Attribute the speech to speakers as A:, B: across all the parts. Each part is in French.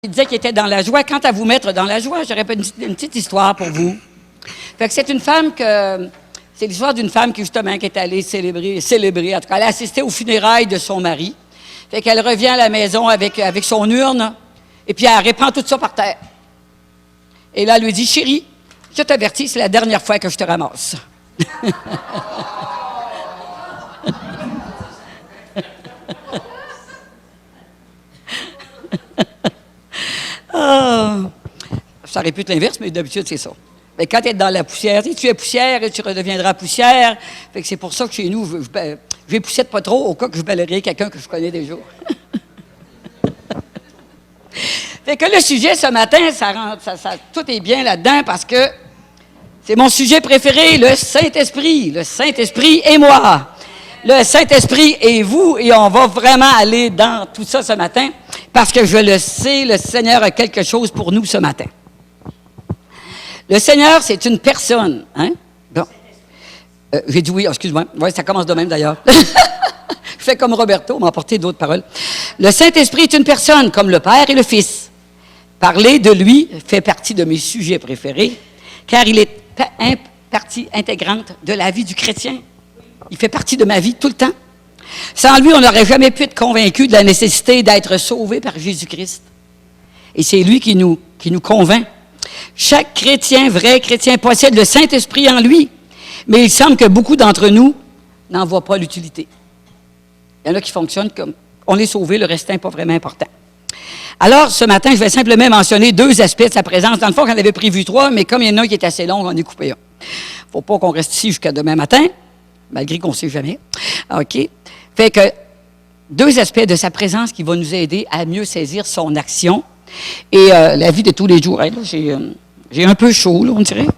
A: Il disait qu'il était dans la joie. Quant à vous mettre dans la joie, j'aurais une petite histoire pour vous. Fait que c'est une femme que... C'est l'histoire d'une femme qui, justement, qui est allée célébrer, en tout cas, elle a assisté aux funérailles de son mari. Fait qu'elle revient à la maison avec son urne, et puis elle répand tout ça par terre. Et là, elle lui dit, « Chérie, je t'avertis, c'est la dernière fois que je te ramasse. » Ça aurait pu être l'inverse, mais d'habitude, c'est ça. Mais quand tu es dans la poussière, tu es poussière et tu redeviendras poussière. Fait que c'est pour ça que chez nous, je les poussette pas trop au cas que je balayerais quelqu'un que je connais déjà. Fait que le sujet ce matin, tout est bien là-dedans parce que c'est mon sujet préféré, le Saint-Esprit. Le Saint-Esprit et moi. Le Saint-Esprit et vous, et on va vraiment aller dans tout ça ce matin, parce que je le sais, le Seigneur a quelque chose pour nous ce matin. Le Seigneur, c'est une personne. Hein? Bon. J'ai dit oui, excuse-moi. Oui, ça commence de même d'ailleurs. Je fais comme Roberto, m'a apporté d'autres paroles. Le Saint-Esprit est une personne, comme le Père et le Fils. Parler de lui fait partie de mes sujets préférés, car il est partie intégrante de la vie du chrétien. Il fait partie de ma vie tout le temps. Sans lui, on n'aurait jamais pu être convaincu de la nécessité d'être sauvé par Jésus-Christ. Et c'est lui qui nous convainc. Chaque chrétien, vrai chrétien, possède le Saint-Esprit en lui, mais il semble que beaucoup d'entre nous n'en voient pas l'utilité. Il y en a qui fonctionnent comme on est sauvé, le restant n'est pas vraiment important. Alors, ce matin, je vais simplement mentionner 2 aspects de sa présence. Dans le fond, j'en avais prévu 3, mais comme il y en a un qui est assez long, on est coupé un. Il ne faut pas qu'on reste ici jusqu'à demain matin, malgré qu'on ne sait jamais. OK. Fait que 2 aspects de sa présence qui vont nous aider à mieux saisir son action et la vie de tous les jours. Hey, là, j'ai un peu chaud, là, on dirait.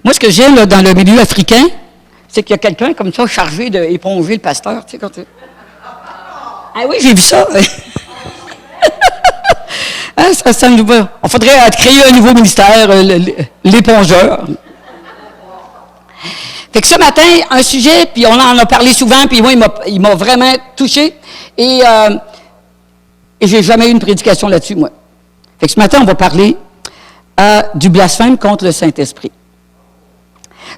A: Moi, ce que j'aime là, dans le milieu africain, c'est qu'il y a quelqu'un comme ça chargé d'éponger le pasteur. Tu sais, quand Ah oui, j'ai vu ça. Hein, ça nous va. On faudrait créer un nouveau ministère, l'épongeur. Fait que ce matin, un sujet, puis on en a parlé souvent, puis moi, il m'a vraiment touché. Et j'ai jamais eu une prédication là-dessus, moi. Fait que ce matin, on va parler du blasphème contre le Saint-Esprit.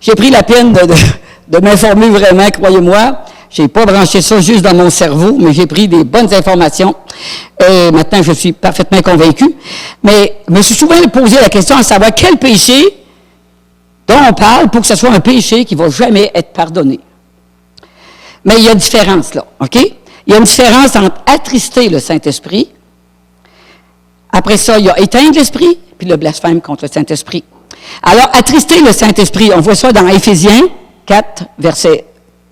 A: J'ai pris la peine de m'informer vraiment, croyez-moi. J'ai pas branché ça juste dans mon cerveau, mais j'ai pris des bonnes informations. Et maintenant, je suis parfaitement convaincu. Mais je me suis souvent posé la question à savoir quel péché dont on parle pour que ce soit un péché qui ne va jamais être pardonné. Mais il y a une différence, là, OK? Il y a une différence entre attrister le Saint-Esprit. Après ça, il y a éteindre l'Esprit, puis le blasphème contre le Saint-Esprit. Alors, attrister le Saint-Esprit, on voit ça dans Éphésiens 4, verset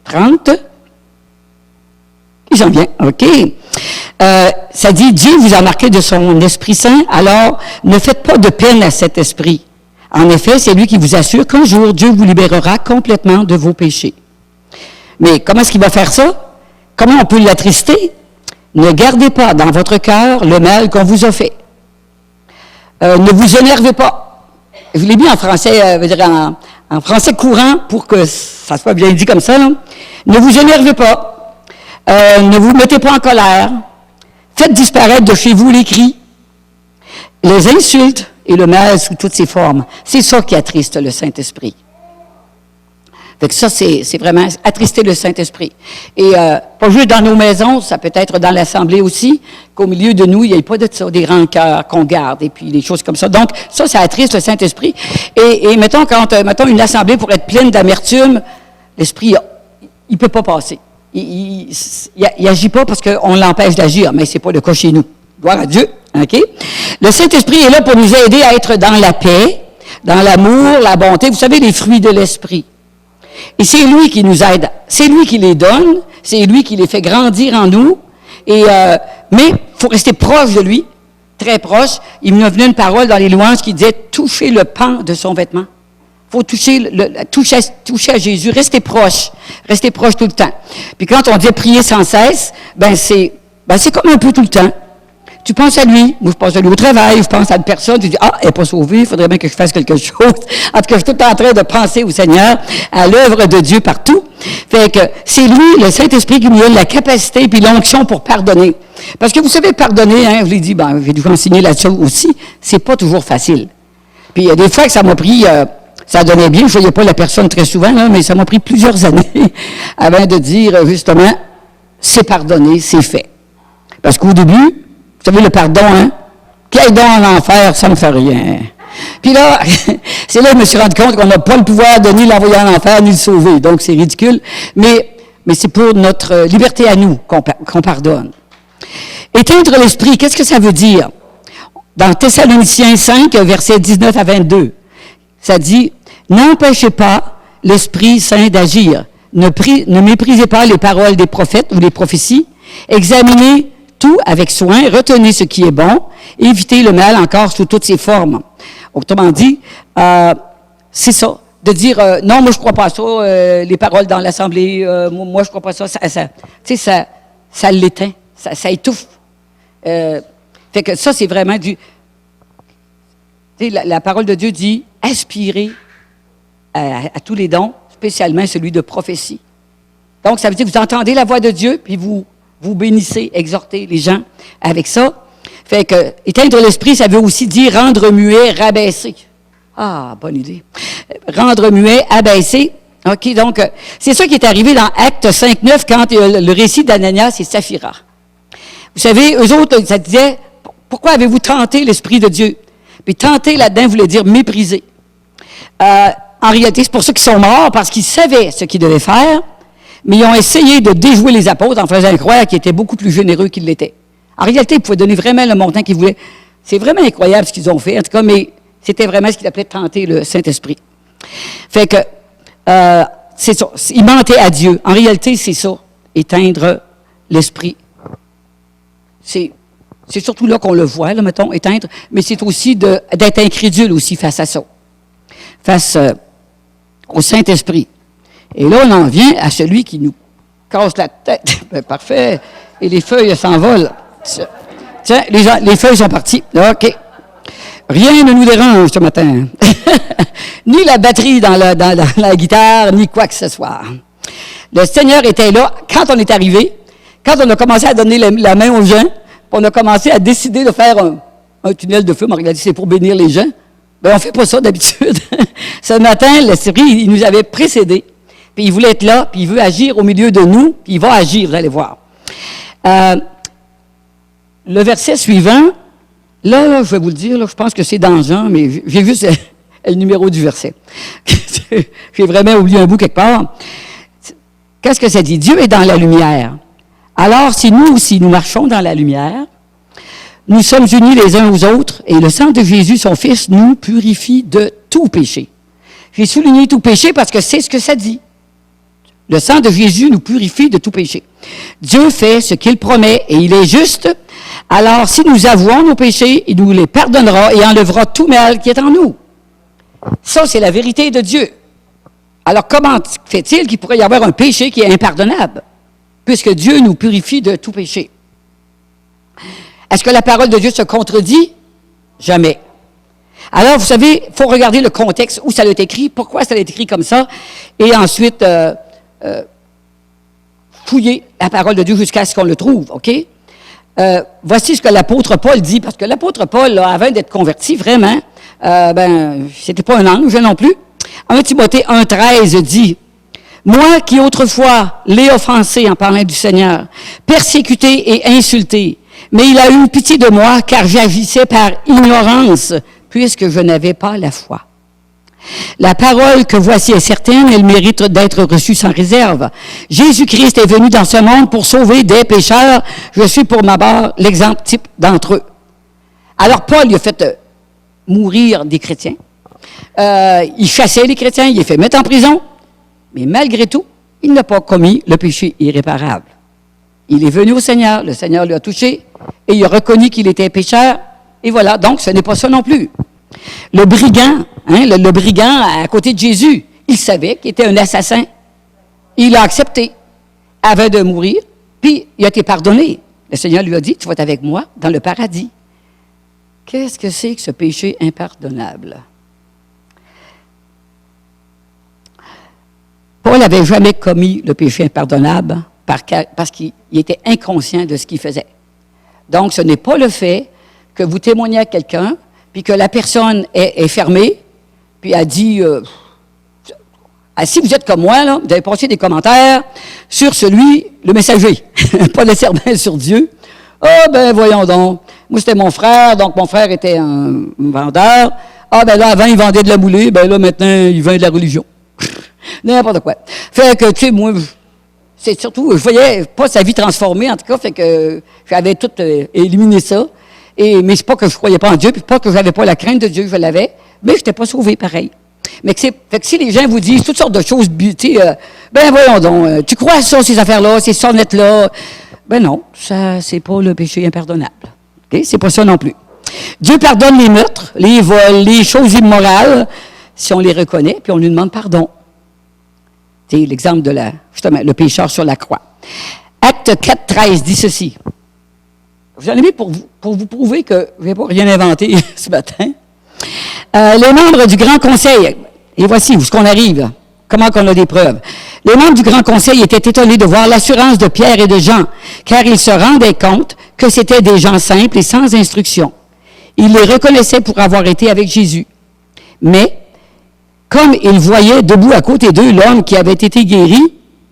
A: 30. J'en viens, OK. Ça dit, Dieu vous a marqué de son Esprit Saint, alors ne faites pas de peine à cet Esprit. En effet, c'est lui qui vous assure qu'un jour, Dieu vous libérera complètement de vos péchés. Mais comment est-ce qu'il va faire ça? Comment on peut l'attrister? Ne gardez pas dans votre cœur le mal qu'on vous a fait. Ne vous énervez pas. Je l'ai mis en français, en français courant pour que ça soit bien dit comme ça. Là. Ne vous énervez pas. Ne vous mettez pas en colère. Faites disparaître de chez vous les cris, les insultes et le mal sous toutes ses formes. C'est ça qui attriste le Saint-Esprit. Fait que ça, c'est vraiment attrister le Saint-Esprit. Et pas juste dans nos maisons, ça peut être dans l'Assemblée aussi, qu'au milieu de nous, il n'y ait pas de ça, des rancœurs qu'on garde, et puis des choses comme ça. Donc, ça attriste le Saint-Esprit. Et mettons, mettons une Assemblée pour être pleine d'amertume, l'Esprit, il ne peut pas passer. Il n'agit pas parce qu'on l'empêche d'agir, mais ce n'est pas le cas chez nous. Gloire à Dieu. OK? Le Saint-Esprit est là pour nous aider à être dans la paix, dans l'amour, la bonté. Vous savez, les fruits de l'Esprit. Et c'est lui qui nous aide. C'est lui qui les donne. C'est lui qui les fait grandir en nous. Et, mais il faut rester proche de lui, très proche. Il me venait une parole dans les louanges qui disait « toucher le pan de son vêtement ». Il faut toucher à Jésus. Restez proche tout le temps. Puis quand on dit prier sans cesse, c'est comme un peu tout le temps. Tu penses à lui. Moi, je pense à lui au travail. Je pense à une personne. Tu dis, ah, elle n'est pas sauvée. Il faudrait bien que je fasse quelque chose. En tout cas, je suis tout le temps en train de penser au Seigneur, à l'œuvre de Dieu partout. Fait que c'est lui, le Saint-Esprit, qui nous donne la capacité puis l'onction pour pardonner. Parce que vous savez, pardonner, hein, je l'ai dit, ben, je vais vous enseigner là-dessus aussi, c'est pas toujours facile. Puis il y a des fois que ça m'a pris, ça donnait bien, je ne voyais pas la personne très souvent, là, mais ça m'a pris plusieurs années avant de dire, justement, c'est pardonné, c'est fait. Parce qu'au début, vous savez, le pardon, hein, qu'il aille donc en enfer, ça ne fait rien. Puis là, c'est là que je me suis rendu compte qu'on n'a pas le pouvoir de ni l'envoyer en enfer, ni le sauver. Donc, c'est ridicule. Mais c'est pour notre liberté à nous qu'on pardonne. Éteindre l'esprit, qu'est-ce que ça veut dire? Dans Thessaloniciens 5, versets 19 à 22, ça dit, « N'empêchez pas l'Esprit Saint d'agir. Ne méprisez pas les paroles des prophètes ou les prophéties. Examinez tout avec soin, retenez ce qui est bon, évitez le mal encore sous toutes ses formes. » Autrement dit, c'est ça, de dire, non, moi je ne crois pas à ça, les paroles dans l'Assemblée, moi je ne crois pas à ça, ça l'éteint, ça étouffe. Fait que ça, c'est vraiment du... La parole de Dieu dit, aspirez à tous les dons, spécialement celui de prophétie. Donc, ça veut dire que vous entendez la voix de Dieu, puis vous bénissez, exhortez les gens avec ça. Fait que, éteindre l'esprit, ça veut aussi dire rendre muet, rabaisser. Ah, bonne idée. Rendre muet, abaisser. OK, donc, c'est ça qui est arrivé dans Actes 5.9 quand le récit d'Ananias et Saphira. Vous savez, eux autres, ça disait, pourquoi avez-vous tenté l'Esprit de Dieu? Puis tenter là-dedans voulait dire mépriser. En réalité, c'est pour ça qu'ils sont morts, parce qu'ils savaient ce qu'ils devaient faire, mais ils ont essayé de déjouer les apôtres en faisant croire qu'ils étaient beaucoup plus généreux qu'ils l'étaient. En réalité, ils pouvaient donner vraiment le montant qu'ils voulaient. C'est vraiment incroyable ce qu'ils ont fait, en tout cas, mais c'était vraiment ce qu'ils appelaient tenter le Saint-Esprit. Fait que, c'est ça, ils mentaient à Dieu. En réalité, c'est ça, éteindre l'Esprit. C'est surtout là qu'on le voit, là, mettons, éteindre, mais c'est aussi d'être incrédule aussi face à ça, face au Saint-Esprit. Et là, on en vient à celui qui nous casse la tête. Ben, parfait. Et les feuilles s'envolent. Tiens, les feuilles sont parties. OK. Rien ne nous dérange ce matin. Ni la batterie dans la guitare, ni quoi que ce soit. Le Seigneur était là quand on est arrivé, quand on a commencé à donner la main aux gens, on a commencé à décider de faire un tunnel de feu. On a regardé, c'est pour bénir les gens. Ben, on ne fait pas ça d'habitude. Ce matin, l'Esprit, il nous avait précédés. Puis il voulait être là, puis il veut agir au milieu de nous, puis il va agir, vous allez voir. Le verset suivant, là, je vais vous le dire, là, je pense que c'est dans Jean, mais j'ai vu le numéro du verset. J'ai vraiment oublié un bout quelque part. Qu'est-ce que ça dit? Dieu est dans la lumière. Alors, si nous aussi, nous marchons dans la lumière, nous sommes unis les uns aux autres, et le sang de Jésus, son Fils, nous purifie de tout péché. J'ai souligné tout péché parce que c'est ce que ça dit. Le sang de Jésus nous purifie de tout péché. Dieu fait ce qu'il promet et il est juste. Alors, si nous avouons nos péchés, il nous les pardonnera et enlèvera tout mal qui est en nous. Ça, c'est la vérité de Dieu. Alors, comment fait-il qu'il pourrait y avoir un péché qui est impardonnable, puisque Dieu nous purifie de tout péché? Est-ce que la parole de Dieu se contredit? Jamais. Alors, vous savez, il faut regarder le contexte où ça a été écrit, pourquoi ça a été écrit comme ça, et ensuite fouiller la parole de Dieu jusqu'à ce qu'on le trouve, OK? Voici ce que l'apôtre Paul dit, parce que l'apôtre Paul, là, avant d'être converti, vraiment, c'était pas un ange non plus. 1 Timothée 1,13 dit, « Moi qui autrefois l'ai offensé en parlant du Seigneur, persécuté et insulté, mais il a eu pitié de moi, car j'agissais par ignorance, puisque je n'avais pas la foi. La parole que voici est certaine, elle mérite d'être reçue sans réserve. Jésus-Christ est venu dans ce monde pour sauver des pécheurs. Je suis pour ma part l'exemple type d'entre eux. » Alors Paul, il a fait mourir des chrétiens. Il chassait les chrétiens, il les fait mettre en prison. Mais malgré tout, il n'a pas commis le péché irréparable. Il est venu au Seigneur, le Seigneur lui a touché, et il a reconnu qu'il était pécheur. Et voilà, donc ce n'est pas ça non plus. Le brigand, le brigand à côté de Jésus, il savait qu'il était un assassin. Il a accepté avant de mourir, puis il a été pardonné. Le Seigneur lui a dit, tu vas être avec moi dans le paradis. Qu'est-ce que c'est que ce péché impardonnable? Paul n'avait jamais commis le péché impardonnable parce qu'il était inconscient de ce qu'il faisait. Donc, ce n'est pas le fait que vous témoignez à quelqu'un, puis que la personne est fermée, puis a dit, si vous êtes comme moi, là, vous avez passé des commentaires sur celui, le messager, pas nécessairement sur Dieu. Ah, ben voyons donc, moi c'était mon frère, donc mon frère était un vendeur. Ah, ben là, avant, il vendait de la moulée, ben là, maintenant, il vend de la religion. N'importe quoi. Fait que, tu sais, moi, c'est surtout, je voyais pas sa vie transformée, en tout cas, fait que j'avais tout éliminé ça. Mais c'est pas que je croyais pas en Dieu, puis pas que j'avais pas la crainte de Dieu, je l'avais, mais je n'étais pas sauvé pareil. Mais fait que si les gens vous disent toutes sortes de choses, tu sais, ben voyons donc, tu crois à ça, ces affaires-là, ces sonnettes-là, ben non, ça, c'est pas le péché impardonnable. Okay? C'est pas ça non plus. Dieu pardonne les meurtres, les vols, les choses immorales, si on les reconnaît, puis on lui demande pardon. C'est l'exemple de justement, le pécheur sur la croix. Acte 4.13 dit ceci. J'en ai mis pour vous prouver que je n'ai pas rien inventé ce matin. Les membres du Grand Conseil, et voici où ce qu'on arrive, comment qu'on a des preuves. Les membres du Grand Conseil étaient étonnés de voir l'assurance de Pierre et de Jean, car ils se rendaient compte que c'étaient des gens simples et sans instruction. Ils les reconnaissaient pour avoir été avec Jésus. Mais, comme ils voyaient debout à côté d'eux l'homme qui avait été guéri,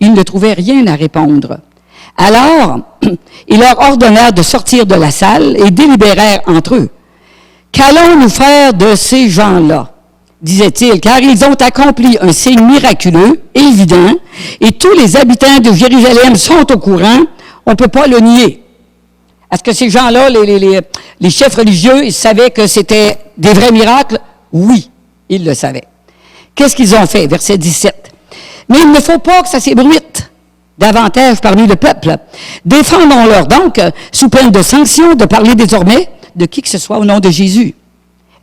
A: ils ne trouvaient rien à répondre. Alors, ils leur ordonnèrent de sortir de la salle et délibérèrent entre eux. « Qu'allons-nous faire de ces gens-là? » disait-il, car ils ont accompli un signe miraculeux, évident, et tous les habitants de Jérusalem sont au courant, on ne peut pas le nier. Est-ce que ces gens-là, les chefs religieux, ils savaient que c'était des vrais miracles? Oui, ils le savaient. Qu'est-ce qu'ils ont fait? Verset 17. « Mais il ne faut pas que ça s'ébruite davantage parmi le peuple. Défendons-leur donc, sous peine de sanction, de parler désormais de qui que ce soit au nom de Jésus. »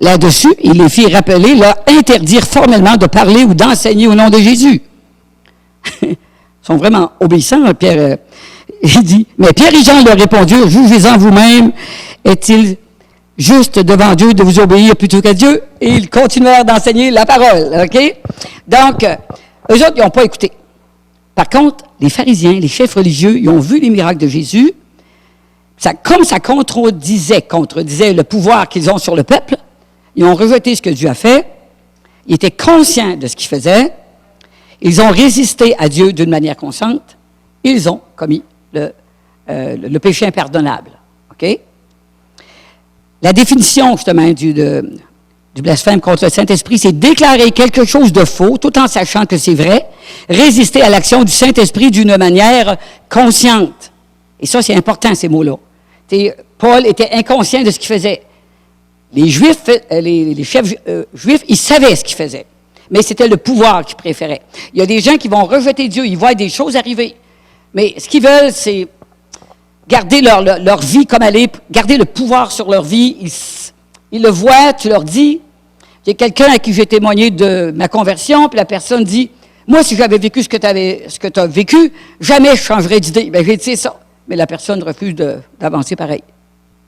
A: Là-dessus, il les fit rappeler, leur interdire formellement de parler ou d'enseigner au nom de Jésus. Ils sont vraiment obéissants, Pierre. Il dit, mais Pierre et Jean leur répondirent, jugez-en vous-même, est-il juste devant Dieu de vous obéir plutôt qu'à Dieu? Et ils continuèrent d'enseigner la parole, OK? Donc, eux autres, ils n'ont pas écouté. Par contre, les pharisiens, les chefs religieux, ils ont vu les miracles de Jésus. Comme ça contredisait le pouvoir qu'ils ont sur le peuple, ils ont rejeté ce que Dieu a fait. Ils étaient conscients de ce qu'ils faisaient. Ils ont résisté à Dieu d'une manière consciente. Ils ont commis le péché impardonnable. OK? La définition, justement, du blasphème contre le Saint-Esprit, c'est déclarer quelque chose de faux, tout en sachant que c'est vrai, résister à l'action du Saint-Esprit d'une manière consciente. Et ça, c'est important, ces mots-là. Paul était inconscient de ce qu'il faisait. Les Juifs, les chefs juifs, ils savaient ce qu'ils faisaient. Mais c'était le pouvoir qu'ils préféraient. Il y a des gens qui vont rejeter Dieu, ils voient des choses arriver. Mais ce qu'ils veulent, c'est garder leur vie comme elle est, garder le pouvoir sur leur vie. Ils le voient, tu leur dis. Il y a quelqu'un à qui j'ai témoigné de ma conversion, puis la personne dit, moi, si j'avais vécu ce que tu as vécu, jamais je changerais d'idée. Bien, j'ai dit, c'est ça. Mais la personne refuse d'avancer pareil.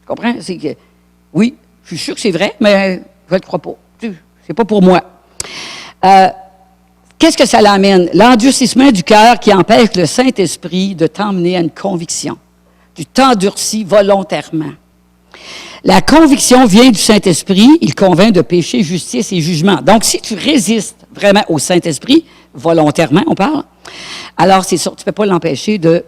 A: Tu comprends? C'est que, oui, je suis sûr que c'est vrai, mais je ne le crois pas. C'est pas pour moi. Qu'est-ce que ça l'amène? L'endurcissement du cœur qui empêche le Saint-Esprit de t'emmener à une conviction. Tu t'endurcis volontairement. La conviction vient du Saint-Esprit, il convainc de péché, justice et jugement. Donc, si tu résistes vraiment au Saint-Esprit, volontairement, on parle, alors c'est sûr, tu ne peux pas l'empêcher de...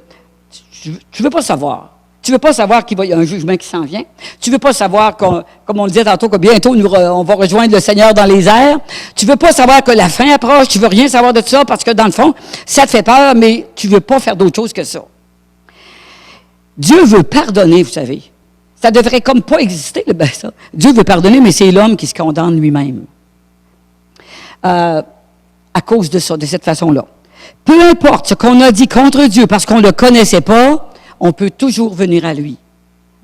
A: Tu ne veux pas savoir. Tu ne veux pas savoir qu'il y a un jugement qui s'en vient. Tu ne veux pas savoir, comme on le disait tantôt, que bientôt on va rejoindre le Seigneur dans les airs. Tu ne veux pas savoir que la fin approche. Tu ne veux rien savoir de ça parce que, dans le fond, ça te fait peur, mais tu ne veux pas faire d'autre chose que ça. Dieu veut pardonner, vous savez. Ça devrait comme pas exister, ça. Dieu veut pardonner, mais c'est l'homme qui se condamne lui-même. À cause de ça, de cette façon-là. Peu importe ce qu'on a dit contre Dieu parce qu'on ne le connaissait pas, on peut toujours venir à lui.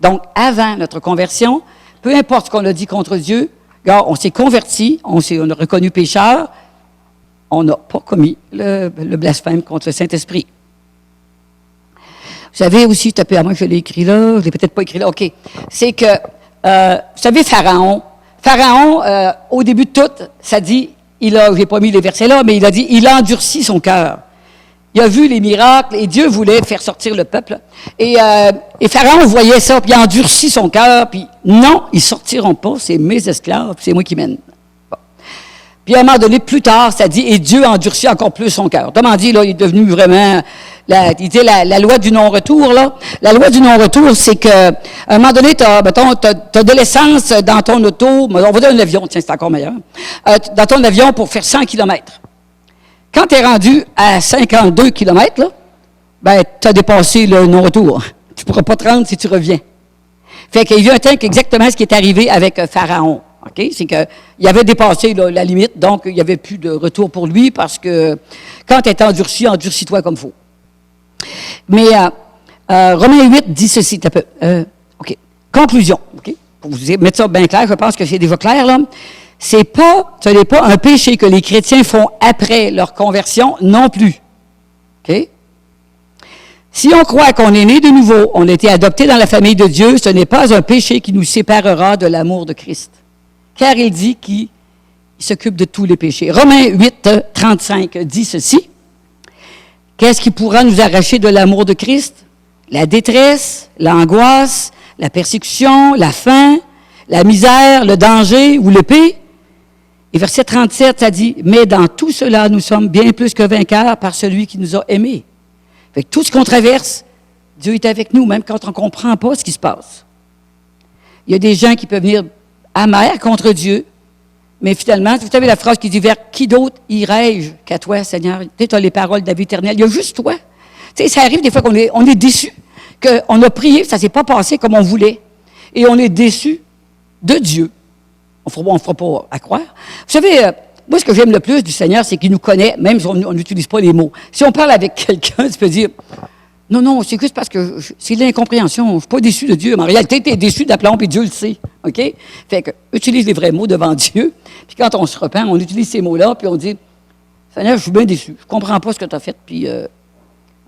A: Donc, avant notre conversion, peu importe ce qu'on a dit contre Dieu, regarde, on s'est converti, on a reconnu pécheur, on n'a pas commis le blasphème contre le Saint-Esprit. savez aussi, tapez à moi, je l'ai écrit là, je ne l'ai peut-être pas écrit là, OK. C'est que, vous savez, Pharaon, au début de tout, ça dit, je n'ai pas mis les versets là, mais il a dit, il a endurci son cœur. Il a vu les miracles et Dieu voulait faire sortir le peuple. Et Pharaon voyait ça, puis il a endurci son cœur, puis non, ils ne sortiront pas, c'est mes esclaves, c'est moi qui mène. Bon. Puis à un moment donné, plus tard, ça dit, et Dieu a endurci encore plus son cœur. Autrement dit, là, il est devenu vraiment, la loi du non-retour, là. La loi du non-retour, c'est que, à un moment donné, t'as de l'essence dans ton auto, on va dire un avion, tiens, c'est encore meilleur, dans ton avion pour faire 100 km. Quand tu es rendu à 52 km, là, ben, tu as dépassé le non-retour. Tu ne pourras pas te rendre si tu reviens. Fait qu'il y a eu un temps exactement ce qui est arrivé avec Pharaon. OK? C'est qu'il avait dépassé là, la limite, donc il n'y avait plus de retour pour lui parce que quand tu es endurci, endurcis-toi comme il faut. Mais Romains 8 dit ceci. OK. Conclusion. OK? Pour vous mettre ça bien clair, je pense que c'est déjà clair, là. Ce n'est pas un péché que les chrétiens font après leur conversion non plus. OK? Si on croit qu'on est né de nouveau, on a été adopté dans la famille de Dieu, ce n'est pas un péché qui nous séparera de l'amour de Christ. Car il dit qu'il s'occupe de tous les péchés. Romains 8, 35 dit ceci. Qu'est-ce qui pourra nous arracher de l'amour de Christ? La détresse, l'angoisse, la persécution, la faim, la misère, le danger ou l'épée? Et verset 37, ça dit, « Mais dans tout cela, nous sommes bien plus que vainqueurs par celui qui nous a aimés. » Fait que tout ce qu'on traverse, Dieu est avec nous, même quand on ne comprend pas ce qui se passe. Il y a des gens qui peuvent venir amers contre Dieu, mais finalement, vous savez la phrase qui dit, « Vers qui d'autre irai-je qu'à toi, Seigneur? » Tu as les paroles de la vie éternelle. Il y a juste toi. Tu sais, ça arrive des fois qu'on est déçu, qu'on a prié, ça ne s'est pas passé comme on voulait. Et on est déçu de Dieu. On ne fera pas à croire. Vous savez, moi, ce que j'aime le plus du Seigneur, c'est qu'il nous connaît, même si on n'utilise pas les mots. Si on parle avec quelqu'un, tu peux dire, non, c'est juste parce que c'est de l'incompréhension. Je ne suis pas déçu de Dieu. Mais en réalité, tu es déçu de la plombe et Dieu le sait. OK? Fait que, utilise les vrais mots devant Dieu. Puis quand on se repent, on utilise ces mots-là, puis on dit, Seigneur, je suis bien déçu. Je ne comprends pas ce que tu as fait. Puis,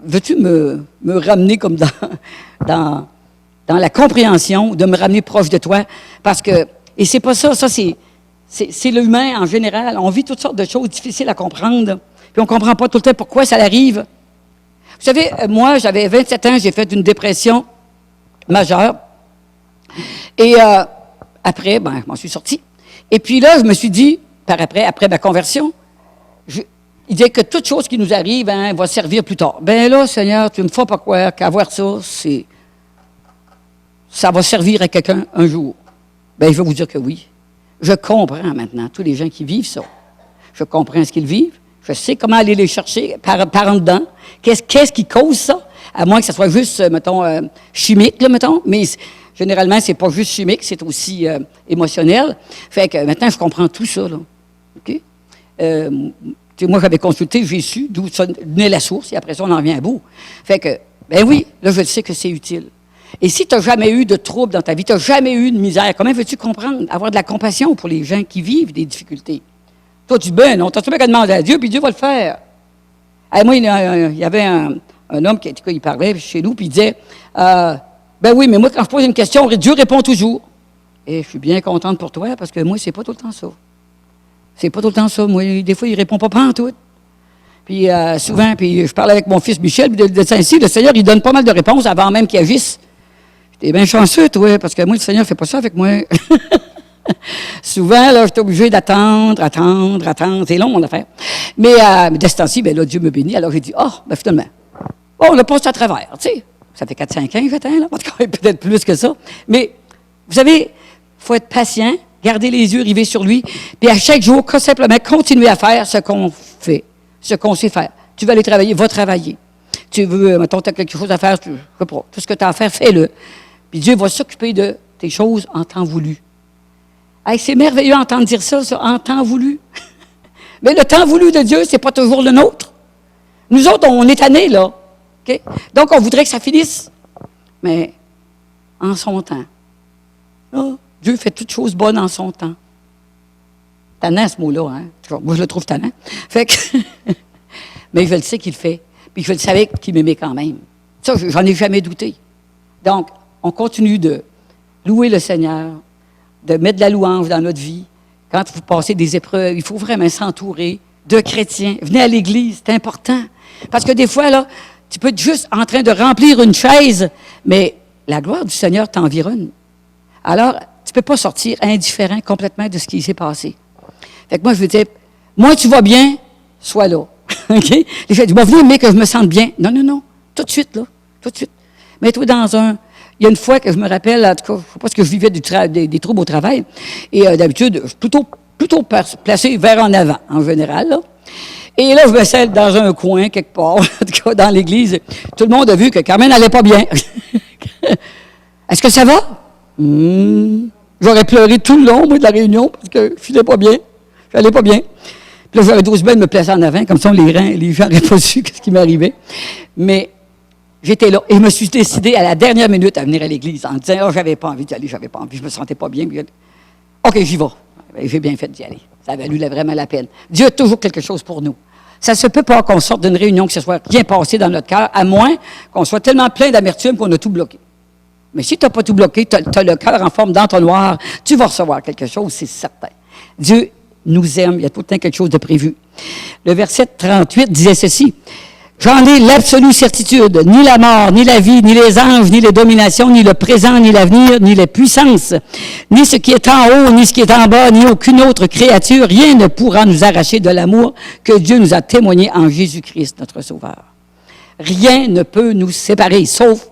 A: veux-tu me ramener comme dans la compréhension, de me ramener proche de toi? Parce que, et c'est pas ça, c'est l'humain en général. On vit toutes sortes de choses difficiles à comprendre, puis on ne comprend pas tout le temps pourquoi ça arrive. Vous savez, moi, j'avais 27 ans, j'ai fait une dépression majeure. Et après, je m'en suis sorti. Et puis là, je me suis dit, après ma conversion, il disait que toute chose qui nous arrive va servir plus tard. Ben là, Seigneur, tu ne me fais pas croire qu'avoir ça, ça va servir à quelqu'un un jour. Ben, je vais vous dire que oui. Je comprends maintenant tous les gens qui vivent ça. Je comprends ce qu'ils vivent. Je sais comment aller les chercher par en dedans. Qu'est-ce qui cause ça? À moins que ça soit juste, mettons, chimique, là, mettons. Mais généralement, c'est pas juste chimique, c'est aussi émotionnel. Fait que maintenant, je comprends tout ça, là. OK? Moi, j'avais consulté, j'ai su d'où venait la source, et après ça, on en vient à bout. Fait que, ben oui, là, je sais que c'est utile. Et si tu n'as jamais eu de trouble dans ta vie, tu n'as jamais eu de misère, comment veux-tu comprendre, avoir de la compassion pour les gens qui vivent des difficultés? Toi, tu dis, ben non, tu as qu'à demander à Dieu, puis Dieu va le faire. Moi, il y avait un homme il parlait chez nous, puis il disait, ben oui, mais moi, quand je pose une question, Dieu répond toujours. Et je suis bien contente pour toi, parce que moi, c'est pas tout le temps ça. C'est pas tout le temps ça. Moi, des fois, il répond pas en tout. Puis souvent, puis je parle avec mon fils Michel, puis de Saint-Cyr, le Seigneur, il donne pas mal de réponses avant même qu'il agisse. T'es bien chanceux, toi, parce que moi, le Seigneur ne fait pas ça avec moi. Souvent, là, j'étais obligé d'attendre. C'est long, mon affaire. Mais de ce temps-ci, ben là, Dieu me bénit. Alors, j'ai dit, finalement, on l'a passé à travers, tu sais. Ça fait 4-5 ans que j'attends, là. En tout cas, peut-être plus que ça. Mais, vous savez, il faut être patient, garder les yeux rivés sur lui, puis à chaque jour, simplement continuer à faire ce qu'on fait, ce qu'on sait faire. Tu veux aller travailler, va travailler. Tu veux, mettons, tu as quelque chose à faire, je sais pas, tout ce que tu as à faire, fais-le. Puis Dieu va s'occuper de tes choses en temps voulu. Hey, c'est merveilleux d'entendre dire ça, en temps voulu. Mais le temps voulu de Dieu, c'est pas toujours le nôtre. Nous autres, on est tannés, là. Okay? Donc, on voudrait que ça finisse. Mais en son temps. Oh, Dieu fait toutes choses bonnes en son temps. Tannant, ce mot-là, hein? Moi, je le trouve tannant. Fait que mais je le sais qu'il le fait. Puis je le savais qu'il m'aimait quand même. Tu Ça, j'en ai jamais douté. Donc, on continue de louer le Seigneur, de mettre de la louange dans notre vie. Quand vous passez des épreuves, il faut vraiment s'entourer de chrétiens. Venez à l'Église, c'est important. Parce que des fois, là, tu peux être juste en train de remplir une chaise, mais la gloire du Seigneur t'environne. Alors, tu ne peux pas sortir indifférent complètement de ce qui s'est passé. Fait que moi, je veux dire, moi, tu vas bien, sois là. OK? Les gens disent, venez, mais que je me sente bien. Non, non, non. Tout de suite, là. Tout de suite. Mets-toi dans un... Il y a une fois que je me rappelle, en tout cas, je ne sais pas ce que je vivais des troubles au travail, et d'habitude, je suis plutôt placé vers en avant, en général, là. Et là, je me scelle dans un coin, quelque part, en tout cas, dans l'église. Tout le monde a vu que Carmen n'allait pas bien. Est-ce que ça va? J'aurais pleuré tout le long, moi, de la réunion, parce que je n'allais pas bien. Je n'allais pas bien. Puis là, j'aurais dû bien me placer en avant, comme ça, les gens n'auraient pas su ce qui m'arrivait. Mais j'étais là. Et je me suis décidé à la dernière minute à venir à l'église en disant, oh, j'avais pas envie d'y aller, j'avais pas envie, je me sentais pas bien. Puis, OK, j'y vais. J'ai bien fait d'y aller. Ça a valu vraiment la peine. Dieu a toujours quelque chose pour nous. Ça ne se peut pas qu'on sorte d'une réunion, que ce soit bien passé dans notre cœur, à moins qu'on soit tellement plein d'amertume qu'on a tout bloqué. Mais si tu n'as pas tout bloqué, tu as le cœur en forme d'entonnoir, tu vas recevoir quelque chose, c'est certain. Dieu nous aime, il y a tout le temps quelque chose de prévu. Le verset 38 disait ceci. J'en ai l'absolue certitude, ni la mort, ni la vie, ni les anges, ni les dominations, ni le présent, ni l'avenir, ni les puissances, ni ce qui est en haut, ni ce qui est en bas, ni aucune autre créature, rien ne pourra nous arracher de l'amour que Dieu nous a témoigné en Jésus-Christ, notre Sauveur. Rien ne peut nous séparer, sauf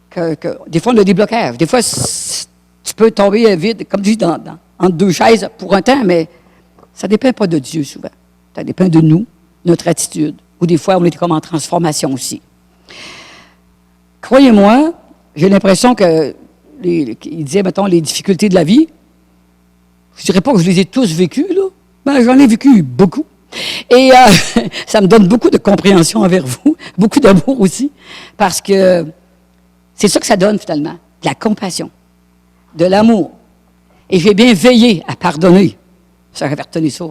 A: que des fois, on a des blocages. Des fois, tu peux tomber vide, comme tu dis, entre deux chaises pour un temps, mais ça ne dépend pas de Dieu souvent. Ça dépend de nous, notre attitude. Ou des fois, on est comme en transformation aussi. Croyez-moi, j'ai l'impression que, il disait, mettons, les difficultés de la vie, je ne dirais pas que je les ai tous vécues, là. Ben, j'en ai vécu beaucoup. Et ça me donne beaucoup de compréhension envers vous, beaucoup d'amour aussi, parce que c'est ça que ça donne, finalement, de la compassion, de l'amour. Et j'ai bien veillé à pardonner. Ça, j'avais retenu ça.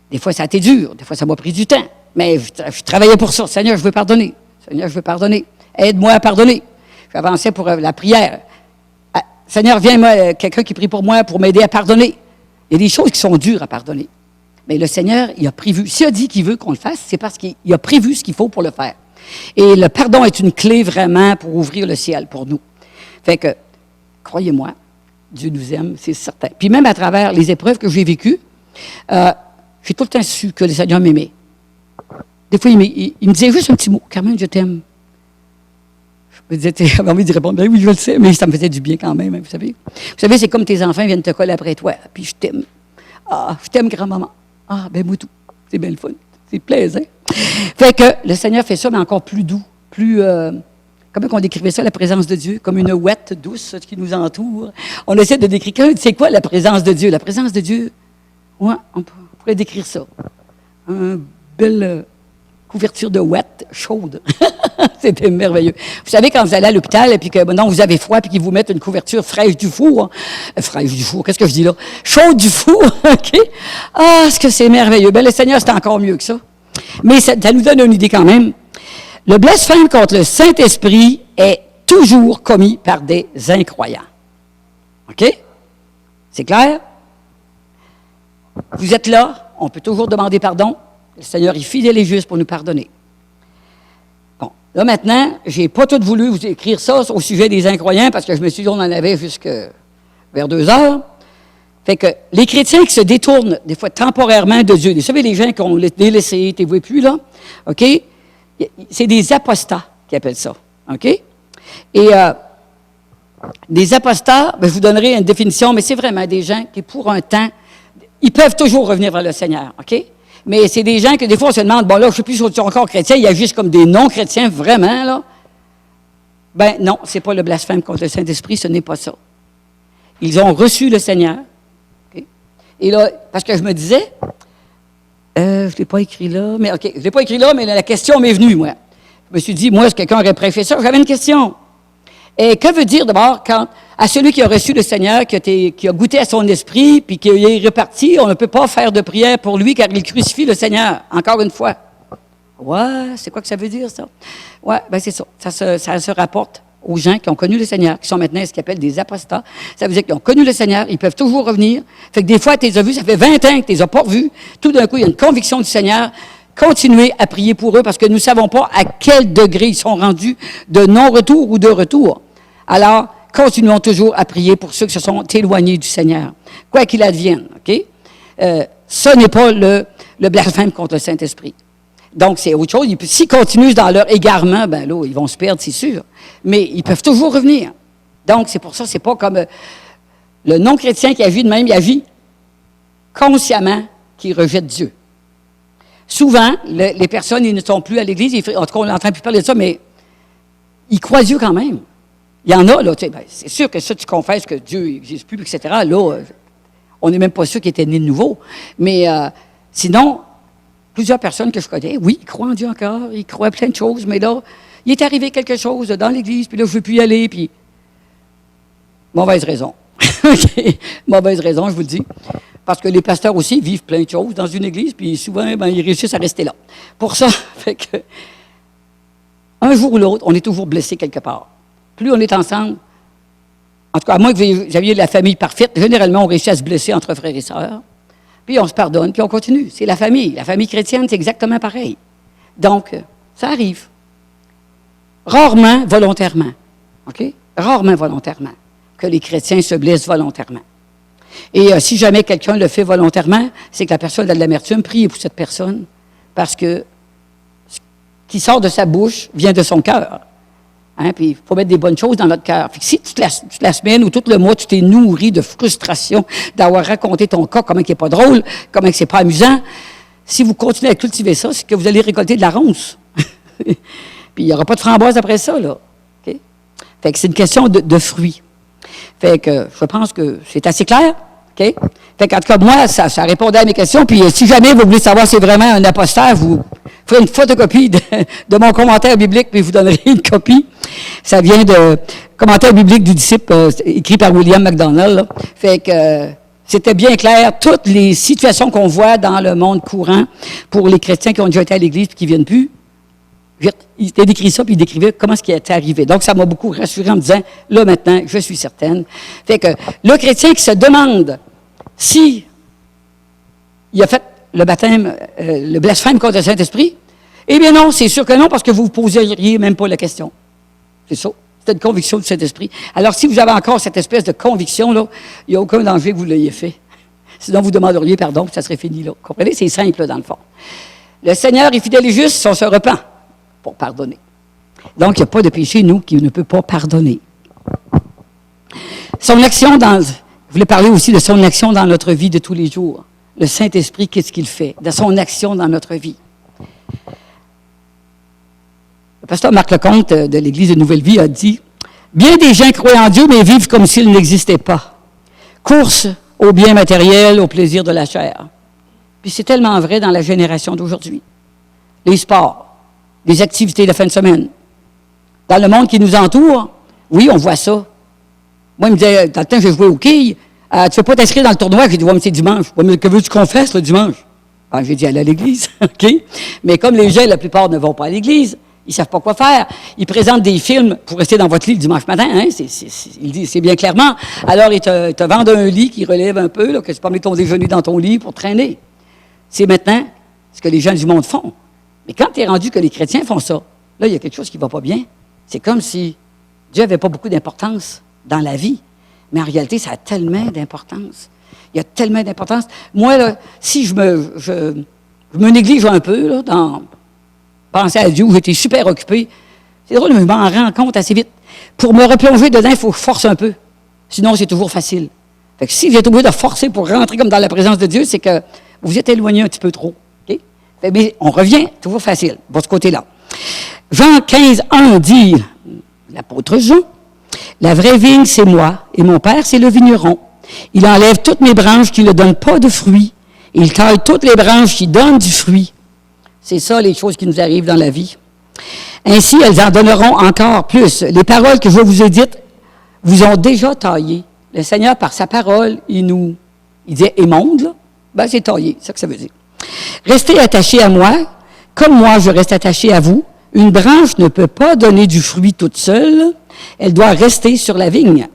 A: Des fois, ça a été dur, des fois, ça m'a pris du temps. Mais je travaillais pour ça. Seigneur, je veux pardonner. Seigneur, je veux pardonner. Aide-moi à pardonner. J'avançais pour la prière. Seigneur, viens-moi, quelqu'un qui prie pour moi pour m'aider à pardonner. Il y a des choses qui sont dures à pardonner. Mais le Seigneur, il a prévu. S'il a dit qu'il veut qu'on le fasse, c'est parce qu'il a prévu ce qu'il faut pour le faire. Et le pardon est une clé vraiment pour ouvrir le ciel pour nous. Fait que, croyez-moi, Dieu nous aime, c'est certain. Puis même à travers les épreuves que j'ai vécues, j'ai tout le temps su que le Seigneur m'aimait. Des fois, il me disait juste un petit mot. « Carmen, je t'aime. » Je me disais, j'avais envie de répondre, « Oui, je le sais, mais ça me faisait du bien quand même, hein, vous savez. » Vous savez, c'est comme tes enfants viennent te coller après toi, puis je t'aime. « Ah, je t'aime, grand-maman. »« Ah, ben moi tout. C'est bien le fun. C'est plaisant. » Fait que le Seigneur fait ça, mais encore plus doux, plus... comment on décrivait ça, la présence de Dieu? Comme une ouette douce qui nous entoure. On essaie de décrire, c'est quoi la présence de Dieu? La présence de Dieu, ouais, on pourrait décrire ça. Un bel... couverture de ouette chaude. C'était merveilleux. Vous savez, quand vous allez à l'hôpital et puis que, non, vous avez froid puis qu'ils vous mettent une couverture fraîche du four. Fraîche du four, qu'est-ce que je dis là? Chaude du four, OK? Ah, est-ce que c'est merveilleux. Ben, le Seigneur, c'est encore mieux que ça. Mais ça nous donne une idée quand même. Le blasphème contre le Saint-Esprit est toujours commis par des incroyants. OK? C'est clair? Vous êtes là, on peut toujours demander pardon. Le Seigneur est fidèle et juste pour nous pardonner. Bon, là maintenant, je n'ai pas tout voulu vous écrire ça au sujet des incroyants parce que je me suis dit qu'on en avait jusque vers 2 heures. Fait que les chrétiens qui se détournent des fois temporairement de Dieu, vous savez, les gens qui ont délaissé, tu ne vois plus là, OK? C'est des apostats qui appellent ça, OK? Et des apostats, ben, je vous donnerai une définition, mais c'est vraiment des gens qui, pour un temps, ils peuvent toujours revenir vers le Seigneur, OK? Mais c'est des gens que des fois on se demande, bon là, je ne sais plus si ils sont encore chrétiens, ils agissent comme des non-chrétiens, vraiment, là. Ben non, ce n'est pas le blasphème contre le Saint-Esprit, ce n'est pas ça. Ils ont reçu le Seigneur. Okay? Et là, parce que je me disais, je ne l'ai pas écrit là, mais OK, je ne l'ai pas écrit là, mais la question m'est venue, moi. Je me suis dit, moi, si quelqu'un aurait prêché ça, j'avais une question. Et que veut dire d'abord quand, à celui qui a reçu le Seigneur, qui a goûté à son esprit, puis qui est reparti, on ne peut pas faire de prière pour lui car il crucifie le Seigneur, encore une fois. Ouais, c'est quoi que ça veut dire, ça? Ouais, ben c'est ça. Ça se rapporte aux gens qui ont connu le Seigneur, qui sont maintenant ce qu'ils appellent des apostats. Ça veut dire qu'ils ont connu le Seigneur, ils peuvent toujours revenir. Fait que des fois, tu les as vus, ça fait 20 ans que tu les as pas revus. Tout d'un coup, il y a une conviction du Seigneur. Continuez à prier pour eux parce que nous ne savons pas à quel degré ils sont rendus de non-retour ou de retour. Alors, continuons toujours à prier pour ceux qui se sont éloignés du Seigneur. Quoi qu'il advienne, OK? Ce n'est pas le blasphème contre le Saint-Esprit. Donc, c'est autre chose. S'ils continuent dans leur égarement, ben là, ils vont se perdre, c'est sûr. Mais ils peuvent toujours revenir. Donc, c'est pour ça, c'est pas comme le non-chrétien qui agit de même, il agit consciemment qui rejette Dieu. Souvent, les personnes, ils ne sont plus à l'Église, en tout cas, on n'entend plus parler de ça, mais ils croient Dieu quand même. Il y en a, là, tu sais, ben, c'est sûr que ça, tu confesses que Dieu n'existe plus, etc. Là, on n'est même pas sûr qu'il était né de nouveau. Mais sinon, plusieurs personnes que je connais, oui, ils croient en Dieu encore, ils croient à plein de choses, mais là, il est arrivé quelque chose dans l'Église, puis là, je ne veux plus y aller, puis mauvaise raison. Mauvaise raison, je vous le dis. Parce que les pasteurs aussi vivent plein de choses dans une église, puis souvent, ben, ils réussissent à rester là. Pour ça, fait que, un jour ou l'autre, on est toujours blessé quelque part. Plus on est ensemble, en tout cas, à moins que vous aviez la famille parfaite, généralement, on réussit à se blesser entre frères et sœurs, puis on se pardonne, puis on continue. C'est la famille. La famille chrétienne, c'est exactement pareil. Donc, ça arrive. Rarement volontairement. OK? Rarement volontairement que les chrétiens se blessent volontairement. Et si jamais quelqu'un le fait volontairement, c'est que la personne a de l'amertume. Priez pour cette personne, parce que ce qui sort de sa bouche vient de son cœur. Hein? Puis il faut mettre des bonnes choses dans notre cœur. Si toute la semaine ou tout le mois, tu t'es nourri de frustration d'avoir raconté ton cas, comment il n'est pas drôle, comment c'est pas amusant, si vous continuez à cultiver ça, c'est que vous allez récolter de la ronce. Puis il n'y aura pas de framboise après ça, là. Okay? Fait que c'est une question de fruits. Fait que je pense que c'est assez clair. OK? Fait qu'en tout cas, moi, ça répondait à mes questions. Puis si jamais vous voulez savoir si c'est vraiment un apostat, vous ferez une photocopie de mon commentaire biblique, puis vous donnerez une copie. Ça vient de commentaire biblique du disciple écrit par William MacDonald. Là. Fait que c'était bien clair. Toutes les situations qu'on voit dans le monde courant pour les chrétiens qui ont déjà été à l'Église et qui ne viennent plus, il a décrit ça, puis il décrivait comment ce qui était arrivé. Donc, ça m'a beaucoup rassuré en me disant, là, maintenant, je suis certaine. Fait que le chrétien qui se demande si il a fait le baptême, le blasphème contre le Saint-Esprit, eh bien non, c'est sûr que non, parce que vous ne vous poseriez même pas la question. C'est ça. C'est une conviction du Saint-Esprit. Alors, si vous avez encore cette espèce de conviction, là, il n'y a aucun danger que vous l'ayez fait. Sinon, vous demanderiez pardon, puis ça serait fini, là. Vous comprenez? C'est simple, là, dans le fond. Le Seigneur est fidèle et juste si on se repent pour pardonner. Donc, il n'y a pas de péché, nous, qui ne peut pas pardonner. Son action je voulais parler aussi de son action dans notre vie de tous les jours. Le Saint-Esprit, qu'est-ce qu'il fait? De son action dans notre vie. Le pasteur Marc Lecomte de l'Église de Nouvelle-Vie a dit « Bien des gens croient en Dieu, mais vivent comme s'il n'existait pas. Course aux biens matériels, au plaisir de la chair. » Puis c'est tellement vrai dans la génération d'aujourd'hui. Les sports, les activités de fin de semaine. Dans le monde qui nous entoure, oui, on voit ça. Moi, il me disait, dans le temps, j'ai joué au quilles. Tu ne veux pas t'inscrire dans le tournoi? J'ai dit, ouais, mais c'est dimanche. Ouais, mais que veux-tu qu'on fasse le dimanche? Ah, j'ai dit, aller à l'église. OK? Mais comme les gens, la plupart ne vont pas à l'église, ils ne savent pas quoi faire. Ils présentent des films pour rester dans votre lit le dimanche matin. Hein? Ils disent, c'est bien clairement. Alors, ils te vendent un lit qui relève un peu, là, que tu peux mettre ton déjeuner dans ton lit pour traîner. C'est maintenant ce que les gens du monde font. Mais quand tu es rendu que les chrétiens font ça, là, il y a quelque chose qui ne va pas bien. C'est comme si Dieu n'avait pas beaucoup d'importance dans la vie. Mais en réalité, ça a tellement d'importance. Il y a tellement d'importance. Moi, là, si je me néglige un peu là, dans penser à Dieu, où j'étais super occupé, c'est drôle, mais je m'en rends compte assez vite. Pour me replonger dedans, il faut que je force un peu. Sinon, c'est toujours facile. Fait que si vous êtes obligé de forcer pour rentrer comme dans la présence de Dieu, c'est que vous êtes éloigné un petit peu trop. Okay? Mais on revient, toujours facile, de ce côté-là. Jean 15, 1 dit, l'apôtre Jean, « La vraie vigne, c'est moi, et mon Père, c'est le vigneron. Il enlève toutes mes branches qui ne donnent pas de fruits, et il taille toutes les branches qui donnent du fruit. » C'est ça, les choses qui nous arrivent dans la vie. Ainsi, elles en donneront encore plus. Les paroles que je vous ai dites vous ont déjà taillé. Le Seigneur, par sa parole, il dit « émonde », là. Ben, c'est taillé, c'est ça que ça veut dire. « Restez attachés à moi, Comme moi, je reste attaché à vous. Une branche ne peut pas donner du fruit toute seule. Elle doit rester sur la vigne.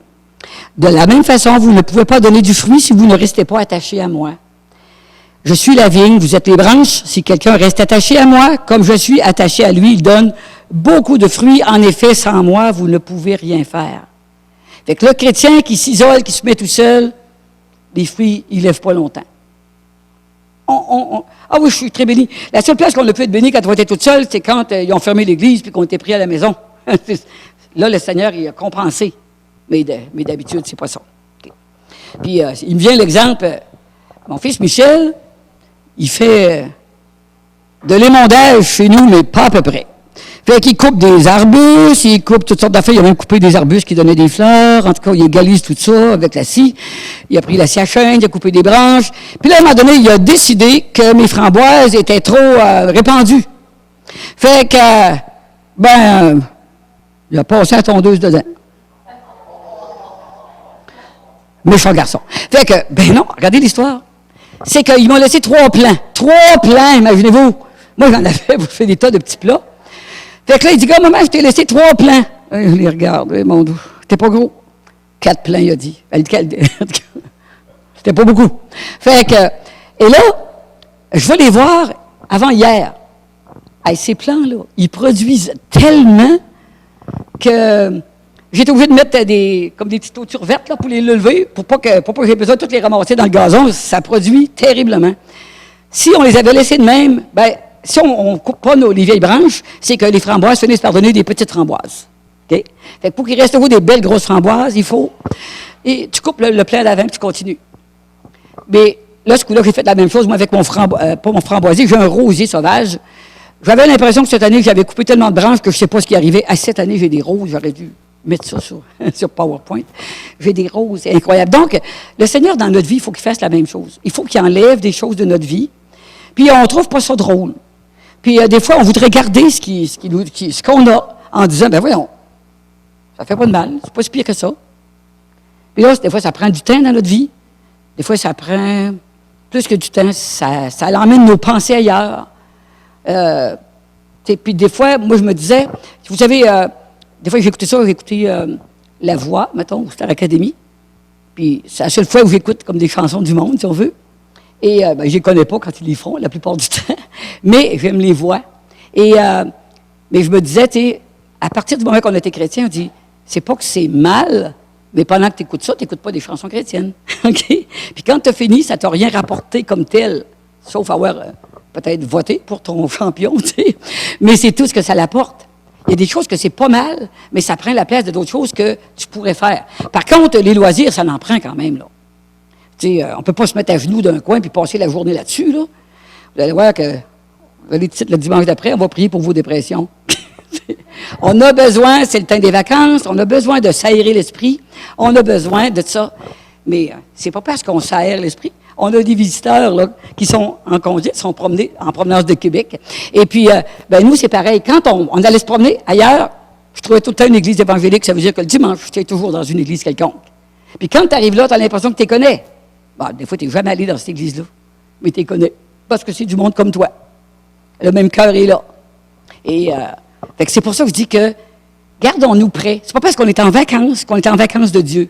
A: De la même façon, vous ne pouvez pas donner du fruit si vous ne restez pas attaché à moi. Je suis la vigne, vous êtes les branches. Si quelqu'un reste attaché à moi, comme je suis attaché à lui, il donne beaucoup de fruits. En effet, sans moi, vous ne pouvez rien faire. Fait que le chrétien qui s'isole, qui se met tout seul, les fruits, il ne lève pas longtemps. Ah oui, je suis très béni. La seule place qu'on a pu être béni quand on était toute seule, c'est quand ils ont fermé l'église puis qu'on était pris à la maison. Là, le Seigneur, il a compensé. Mais d'habitude, c'est pas ça. Okay. Puis, il me vient l'exemple, mon fils Michel, il fait de l'émondage chez nous, mais pas à peu près. Fait qu'il coupe des arbustes, il coupe toutes sortes d'affaires. Il a même coupé des arbustes qui donnaient des fleurs. En tout cas, il égalise tout ça avec la scie. Il a pris la scie à chêne, il a coupé des branches. Puis là, à un moment donné, il a décidé que mes framboises étaient trop répandues. Fait que, il a passé la tondeuse dedans. Méchant garçon. Fait que, non, regardez l'histoire. C'est qu'ils m'ont laissé 3 plants. 3 plants, imaginez-vous. Moi, j'en avais pour faire des tas de petits plats. Fait que là, il dit, maman, je t'ai laissé 3 plants. Je les regarde, mon doux. C'était pas gros. 4 plants, il a dit. C'était pas beaucoup. Fait que, et là, je vais les voir avant hier. Hey, ces plants-là, ils produisent tellement que j'étais obligé de mettre comme des petites toitures vertes là, pour les lever, pour pas que j'ai besoin de toutes les ramasser dans le gazon. Ça produit terriblement. Si on les avait laissés de même, si on ne coupe pas les vieilles branches, c'est que les framboises finissent par donner des petites framboises. Okay? Fait que pour qu'il reste au bout des belles grosses framboises, il faut... Et tu coupes le plein d'avant, tu continues. Mais là, ce coup-là, j'ai fait la même chose, moi, avec pas mon framboisier, j'ai un rosier sauvage. J'avais l'impression que cette année, j'avais coupé tellement de branches que je ne sais pas ce qui arrivait. Cette année, j'ai des roses, j'aurais dû mettre ça sur PowerPoint. J'ai des roses, c'est incroyable. Donc, le Seigneur, dans notre vie, il faut qu'il fasse la même chose. Il faut qu'il enlève des choses de notre vie. Puis, on ne trouve pas ça drôle. Puis, des fois, on voudrait garder ce qu'on a en disant, voyons, ça fait pas de mal, c'est pas si pire que ça. Puis là, des fois, ça prend du temps dans notre vie. Des fois, ça prend plus que du temps. Ça emmène nos pensées ailleurs. Puis des fois, moi, je me disais, vous savez, des fois, j'ai écouté La Voix, mettons, ou Star Academy. Puis c'est la seule fois où j'écoute comme des chansons du monde, si on veut. Et je ne les connais pas quand ils les font, la plupart du temps. Mais j'aime les voix. Et mais je me disais, tu sais, à partir du moment qu'on était chrétien, on dit, c'est pas que c'est mal, mais pendant que tu écoutes ça, tu n'écoutes pas des chansons chrétiennes. OK? Puis quand tu as fini, ça ne t'a rien rapporté comme tel, sauf avoir peut-être voté pour ton champion, tu sais. Mais c'est tout ce que ça l'apporte. Il y a des choses que c'est pas mal, mais ça prend la place de d'autres choses que tu pourrais faire. Par contre, les loisirs, ça en prend quand même, là. Tu sais, on ne peut pas se mettre à genoux d'un coin puis passer la journée là-dessus, là. Vous allez voir que, vous allez le dimanche d'après, on va prier pour vos dépressions. On a besoin, c'est le temps des vacances, on a besoin de s'aérer l'esprit, on a besoin de ça. Mais c'est pas parce qu'on s'aère l'esprit. On a des visiteurs là, qui sont en congé, sont promenés en provenance de Québec. Et puis, nous, c'est pareil. Quand on allait se promener ailleurs, je trouvais tout le temps une église évangélique. Ça veut dire que le dimanche, tu es toujours dans une église quelconque. Puis quand tu arrives là, tu as l'impression que tu les connais. Des fois, tu n'es jamais allé dans cette église-là, mais tu les connais. Parce que c'est du monde comme toi. Le même cœur est là. Et fait que c'est pour ça que je dis que gardons-nous prêts. C'est pas parce qu'on est en vacances qu'on est en vacances de Dieu.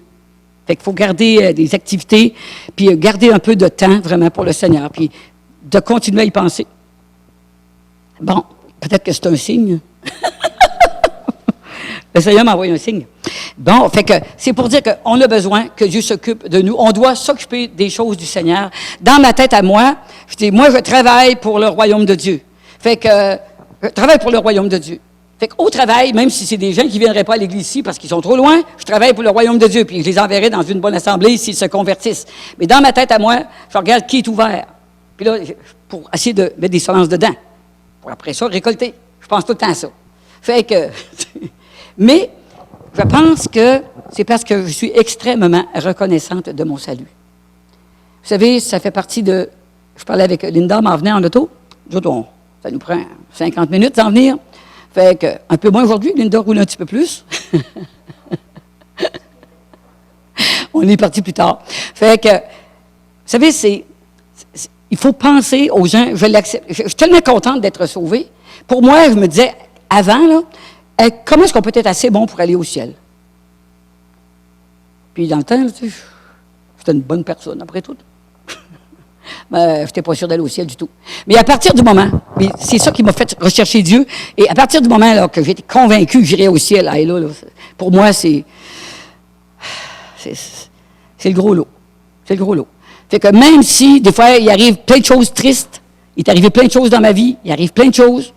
A: Fait qu'il faut garder des activités, puis garder un peu de temps vraiment pour le Seigneur, puis de continuer à y penser. Bon, peut-être que c'est un signe. Le Seigneur m'a envoyé un signe. Bon, fait que c'est pour dire qu'on a besoin que Dieu s'occupe de nous. On doit s'occuper des choses du Seigneur. Dans ma tête à moi, je dis, moi, je travaille pour le royaume de Dieu. Fait que je travaille pour le royaume de Dieu. Fait qu'au travail, même si c'est des gens qui ne viendraient pas à l'église ici parce qu'ils sont trop loin, je travaille pour le royaume de Dieu, puis je les enverrai dans une bonne assemblée s'ils se convertissent. Mais dans ma tête à moi, je regarde qui est ouvert. Puis là, pour essayer de mettre des semences dedans. Pour après ça, récolter. Je pense tout le temps à ça. Fait que... Mais je pense que c'est parce que je suis extrêmement reconnaissante de mon salut. Vous savez, ça fait partie de... Je parlais avec Linda, m'en venait en auto. Nous autres, ça nous prend 50 minutes d'en venir. Fait que, un peu moins aujourd'hui, Linda roule un petit peu plus. On est parti plus tard. Fait que, vous savez, il faut penser aux gens. Je suis tellement contente d'être sauvée. Pour moi, je me disais, avant, là, comment est-ce qu'on peut être assez bon pour aller au ciel? Puis dans le temps, j'étais une bonne personne, après tout. Je n'étais pas sûr d'aller au ciel du tout. Mais à partir du moment, c'est ça qui m'a fait rechercher Dieu, et à partir du moment là, que j'étais convaincu que j'irais au ciel, là, pour moi, c'est le gros lot. C'est le gros lot. Fait que même si, des fois, il arrive plein de choses tristes, il est arrivé plein de choses dans ma vie, il arrive plein de choses,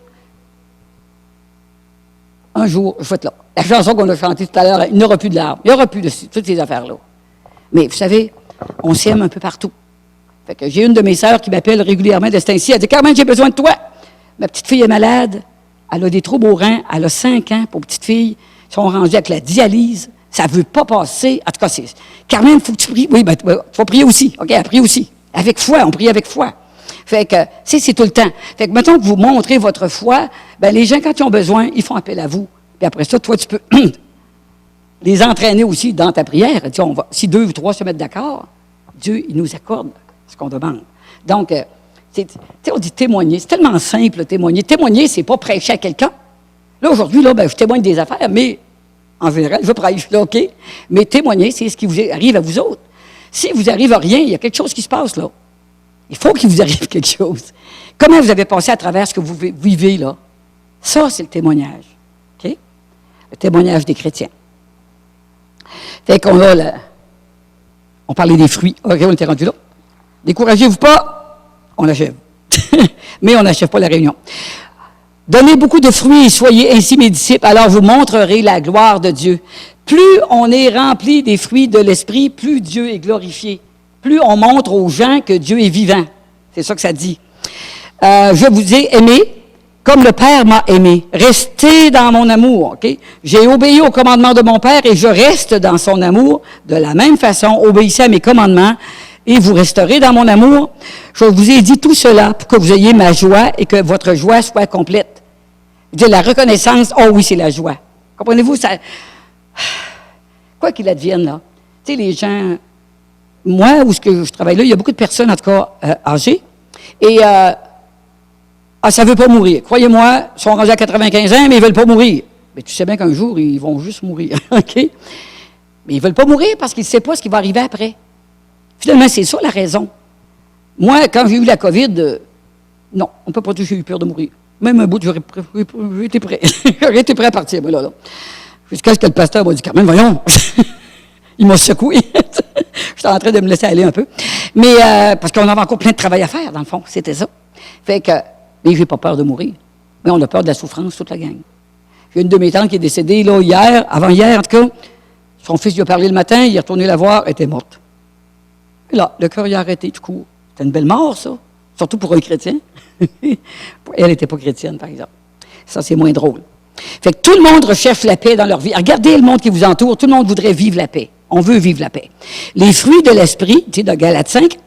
A: un jour, je vais être là. La chanson qu'on a chantée tout à l'heure, il n'y aura plus de larmes, il n'y aura plus de toutes ces affaires-là. Mais vous savez, on s'aime un peu partout. Fait que j'ai une de mes sœurs qui m'appelle régulièrement de ce temps-ci. Elle dit « Carmen, j'ai besoin de toi. Ma petite fille est malade. Elle a des troubles aux reins. Elle a 5 ans pour petite fille. Ils sont rangés avec la dialyse. Ça ne veut pas passer. En tout cas, c'est... Carmen, il faut que tu pries. Oui, tu vas prier aussi. OK, elle prie aussi. Avec foi, on prie avec foi. Fait que, c'est tout le temps. Fait que, mettons que vous montrez votre foi, ben les gens, quand ils ont besoin, ils font appel à vous. Puis après ça, toi, tu peux les entraîner aussi dans ta prière. Si 2 ou 3 se mettent d'accord, Dieu, il nous accorde ce qu'on demande. Donc, on dit témoigner. C'est tellement simple, témoigner. Témoigner, c'est pas prêcher à quelqu'un. Là, aujourd'hui, là, je témoigne des affaires, mais en général, je prêche, là, OK? Mais témoigner, c'est ce qui vous arrive à vous autres. Si vous arrive à rien, il y a quelque chose qui se passe, là. Il faut qu'il vous arrive quelque chose. Comment vous avez passé à travers ce que vous vivez, là? Ça, c'est le témoignage. OK? Le témoignage des chrétiens. Fait qu'on a on parlait des fruits. OK, on était rendu là. Découragez-vous pas, on achève. Mais on n'achève pas la réunion. Donnez beaucoup de fruits et soyez ainsi mes disciples, alors vous montrerez la gloire de Dieu. Plus on est rempli des fruits de l'Esprit, plus Dieu est glorifié. Plus on montre aux gens que Dieu est vivant. C'est ça que ça dit. Je vous ai aimé comme le Père m'a aimé. Restez dans mon amour. Okay? J'ai obéi aux commandements de mon Père et je reste dans son amour. De la même façon, obéissez à mes commandements et vous resterez dans mon amour. Je vous ai dit tout cela pour que vous ayez ma joie et que votre joie soit complète. Je dis la reconnaissance, oh oui, c'est la joie. Comprenez-vous? Ça, quoi qu'il advienne, là. Tu sais, les gens... Moi, où je travaille là, il y a beaucoup de personnes, en tout cas, âgées. Et ça ne veut pas mourir. Croyez-moi, ils sont rendus à 95 ans, mais ils ne veulent pas mourir. Mais tu sais bien qu'un jour, ils vont juste mourir. OK? Mais ils ne veulent pas mourir parce qu'ils ne savent pas ce qui va arriver après. Finalement, c'est ça la raison. Moi, quand j'ai eu la COVID, non, on ne peut pas dire que j'ai eu peur de mourir. Même un bout, j'aurais été prêt. J'aurais été prêt à partir, moi, là. Jusqu'à ce que le pasteur m'a dit, quand même, voyons. Il m'a secoué. J'étais en train de me laisser aller un peu. Mais, parce qu'on avait encore plein de travail à faire, dans le fond. C'était ça. Fait que, mais j'ai pas peur de mourir. Mais on a peur de la souffrance, toute la gang. J'ai une de mes tantes qui est décédée, là, hier, avant-hier, en tout cas. Son fils lui a parlé le matin, il est retourné la voir, elle était morte. Et là, le cœur, il a arrêté, du coup. C'était une belle mort, ça. Surtout pour un chrétien. Elle n'était pas chrétienne, par exemple. Ça, c'est moins drôle. Fait que tout le monde recherche la paix dans leur vie. Regardez le monde qui vous entoure. Tout le monde voudrait vivre la paix. On veut vivre la paix. Les fruits de l'esprit, tu sais, de Galates 5,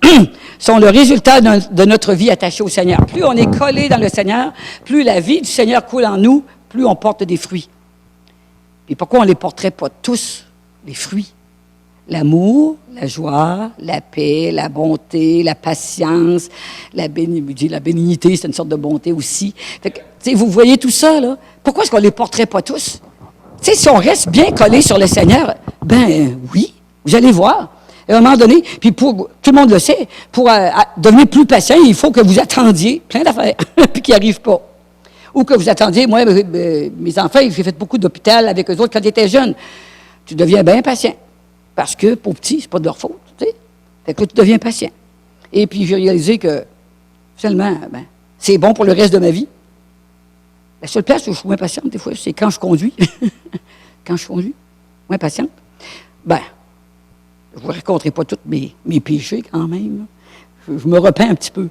A: sont le résultat de notre vie attachée au Seigneur. Plus on est collé dans le Seigneur, plus la vie du Seigneur coule en nous, plus on porte des fruits. Et pourquoi on ne les porterait pas tous, les fruits? L'amour, la joie, la paix, la bonté, la patience, la bénignité, c'est une sorte de bonté aussi. Fait que, vous voyez tout ça, là? Pourquoi est-ce qu'on ne les porterait pas tous? T'sais, si on reste bien collé sur le Seigneur, ben oui, vous allez voir. À un moment donné, puis tout le monde le sait, pour devenir plus patient, il faut que vous attendiez plein d'affaires, puis qu'ils n'arrivent pas. Ou que vous attendiez, moi, mes enfants, j'ai fait beaucoup d'hôpital avec eux autres quand ils étaient jeunes. Tu deviens bien patient. Parce que, pour petits, c'est pas de leur faute, tu sais. Fait que tu deviens patient. Et puis, j'ai réalisé que, finalement, c'est bon pour le reste de ma vie. La seule place où je suis moins patiente, des fois, c'est quand je conduis. Quand je conduis, moins patiente. Je ne vous raconterai pas tous mes péchés, quand même. Je me repens un petit peu.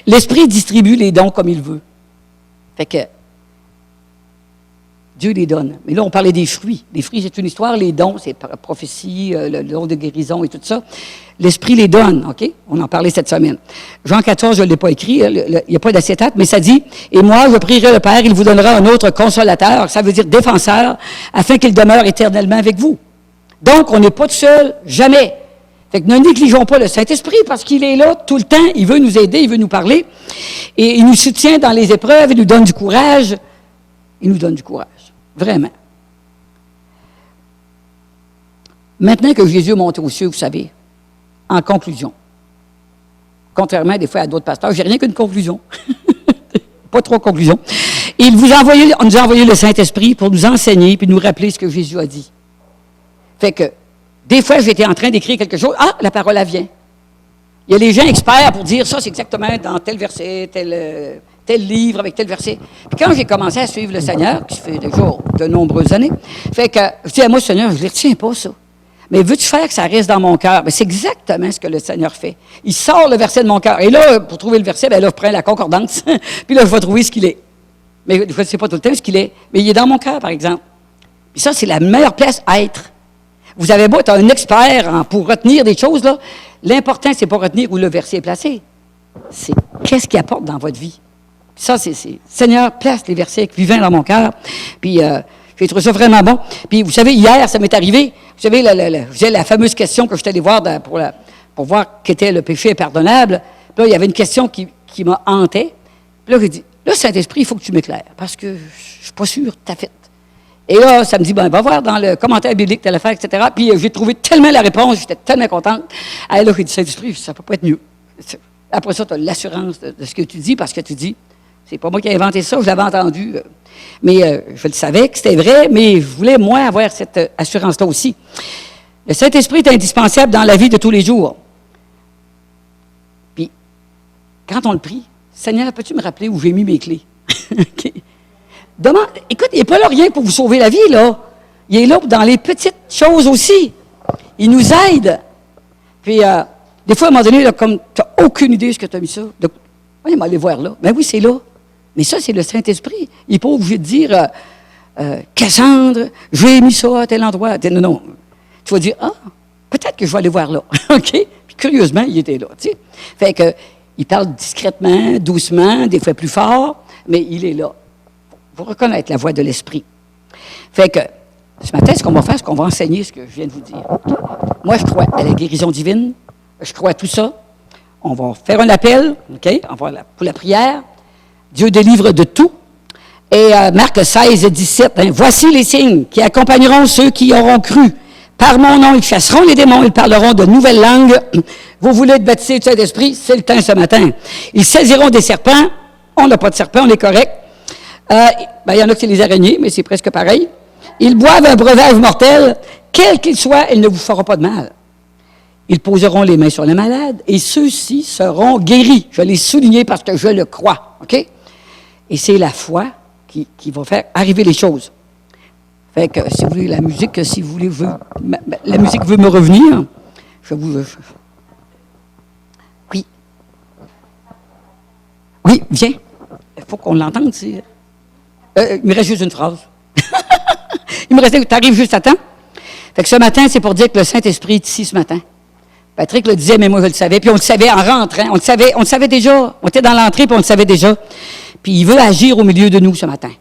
A: L'Esprit distribue les dons comme il veut. Fait que, Dieu les donne. Mais là, on parlait des fruits. Les fruits, c'est une histoire. Les dons, c'est prophétie, le don de guérison et tout ça. L'Esprit les donne, OK? On en parlait cette semaine. Jean 14, je ne l'ai pas écrit, il n'y a pas d'acétate, mais ça dit, « Et moi, je prierai le Père, il vous donnera un autre consolateur, ça veut dire défenseur, afin qu'il demeure éternellement avec vous. » Donc, on n'est pas tout seul, jamais. Fait que ne négligeons pas le Saint-Esprit parce qu'il est là tout le temps, il veut nous aider, il veut nous parler, et il nous soutient dans les épreuves, il nous donne du courage. Il nous donne du courage, vraiment. Maintenant que Jésus est monté aux cieux, vous savez, en conclusion, contrairement des fois à d'autres pasteurs, j'ai rien qu'une conclusion. Pas trop conclusion. Il nous a envoyé le Saint-Esprit pour nous enseigner puis nous rappeler ce que Jésus a dit. Fait que, des fois, j'étais en train d'écrire quelque chose. Ah, la parole, elle vient. Il y a les gens experts pour dire ça, c'est exactement dans tel verset, tel livre avec tel verset. Puis quand j'ai commencé à suivre le Seigneur, qui fait déjà de nombreuses années, fait que, je dis à moi, Seigneur, je ne les retiens pas, ça. Mais veux-tu faire que ça reste dans mon cœur? C'est exactement ce que le Seigneur fait. Il sort le verset de mon cœur. Et là, pour trouver le verset, là, je prends la concordance. Puis là, je vais trouver ce qu'il est. Mais je ne sais pas tout le temps ce qu'il est. Mais il est dans mon cœur, par exemple. Puis ça, c'est la meilleure place à être. Vous avez beau être un expert pour retenir des choses, là. L'important, c'est pas retenir où le verset est placé. C'est qu'est-ce qu'il apporte dans votre vie. Puis ça, c'est Seigneur, place les versets vivants dans mon cœur. Puis j'ai trouvé ça vraiment bon. Puis vous savez, hier, ça m'est arrivé. Vous savez, j'ai la fameuse question que je suis allé voir pour voir qu'était le péché impardonnable. Puis là, il y avait une question qui m'a hanté. Puis là, j'ai dit, là, Saint-Esprit, il faut que tu m'éclaires, parce que je ne suis pas sûr, t'as fait. Et là, ça me dit, va voir dans le commentaire biblique, telle affaire, etc. Puis j'ai trouvé tellement la réponse, j'étais tellement contente. Et là, j'ai dit, Saint-Esprit, ça ne peut pas être mieux. Après ça, tu as l'assurance de ce que tu dis, parce que tu dis, c'est pas moi qui ai inventé ça, je l'avais entendu. Mais je le savais que c'était vrai, mais je voulais, moi, avoir cette assurance-là aussi. Le Saint-Esprit est indispensable dans la vie de tous les jours. Puis, quand on le prie, Seigneur, peux-tu me rappeler où j'ai mis mes clés? Okay. Écoute, il n'est pas là rien pour vous sauver la vie, là. Il est là dans les petites choses aussi. Il nous aide. Puis, des fois, à un moment donné, là, comme tu n'as aucune idée de ce que tu as mis ça, oui, mais allez voir là. Ben oui, c'est là. Mais ça, c'est le Saint-Esprit. Il n'est pas obligé de dire, Cassandre, j'ai mis ça à tel endroit. Non, non. Tu vas dire, peut-être que je vais aller voir là. OK? Puis, curieusement, il était là. Tu sais. Fait que, il parle discrètement, doucement, des fois plus fort, mais il est là. Il faut reconnaître la voix de l'Esprit. Fait que, ce matin, ce qu'on va faire, c'est qu'on va enseigner ce que je viens de vous dire. Moi, je crois à la guérison divine. Je crois à tout ça. On va faire un appel, OK? Pour la prière. Dieu délivre de tout. Et Marc 16, 17, voici les signes qui accompagneront ceux qui auront cru. Par mon nom, ils chasseront les démons, ils parleront de nouvelles langues. Vous voulez être baptisé du Saint-Esprit? C'est le temps ce matin. Ils saisiront des serpents. On n'a pas de serpents, on est correct. Il y en a qui c'est les araignées, mais c'est presque pareil. Ils boivent un breuvage mortel. Quel qu'il soit, il ne vous fera pas de mal. Ils poseront les mains sur les malades et ceux-ci seront guéris. Je l'ai souligné parce que je le crois. OK? Et c'est la foi qui va faire arriver les choses. Fait que, si vous voulez, la musique, si vous voulez, la musique veut me revenir. Oui. Oui, viens. Il faut qu'on l'entende. Il me reste juste une phrase. Il me restait, tu arrives juste à temps. Fait que ce matin, c'est pour dire que le Saint-Esprit est ici ce matin. Patrick le disait, mais moi je le savais. Puis on le savait en rentrant. On le savait déjà. On était dans l'entrée, puis on le savait déjà. Puis il veut agir au milieu de nous ce matin.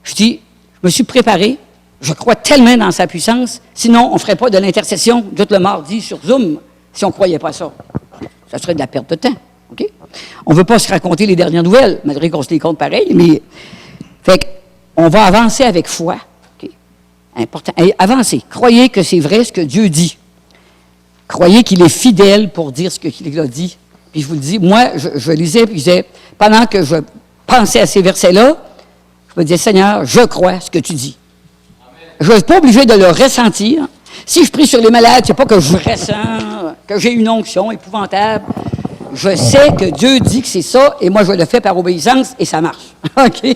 A: Je dis, je me suis préparé. Je crois tellement dans sa puissance. Sinon, on ne ferait pas de l'intercession tout le mardi sur Zoom si on ne croyait pas à ça. Ça serait de la perte de temps. OK? On ne veut pas se raconter les dernières nouvelles, malgré qu'on se les compte pareil, mais fait qu'on va avancer avec foi. Okay? Important. Et avancez. Croyez que c'est vrai ce que Dieu dit. Croyez qu'il est fidèle pour dire ce qu'il a dit. Puis je vous le dis, moi, je lisais, puis je disais, pendant que je pensais à ces versets-là, je me disais, Seigneur, je crois ce que tu dis. Amen. Je ne suis pas obligé de le ressentir. Si je prie sur les malades, c'est pas que je ressens, que j'ai une onction épouvantable. Je sais que Dieu dit que c'est ça, et moi, je le fais par obéissance, et ça marche. OK?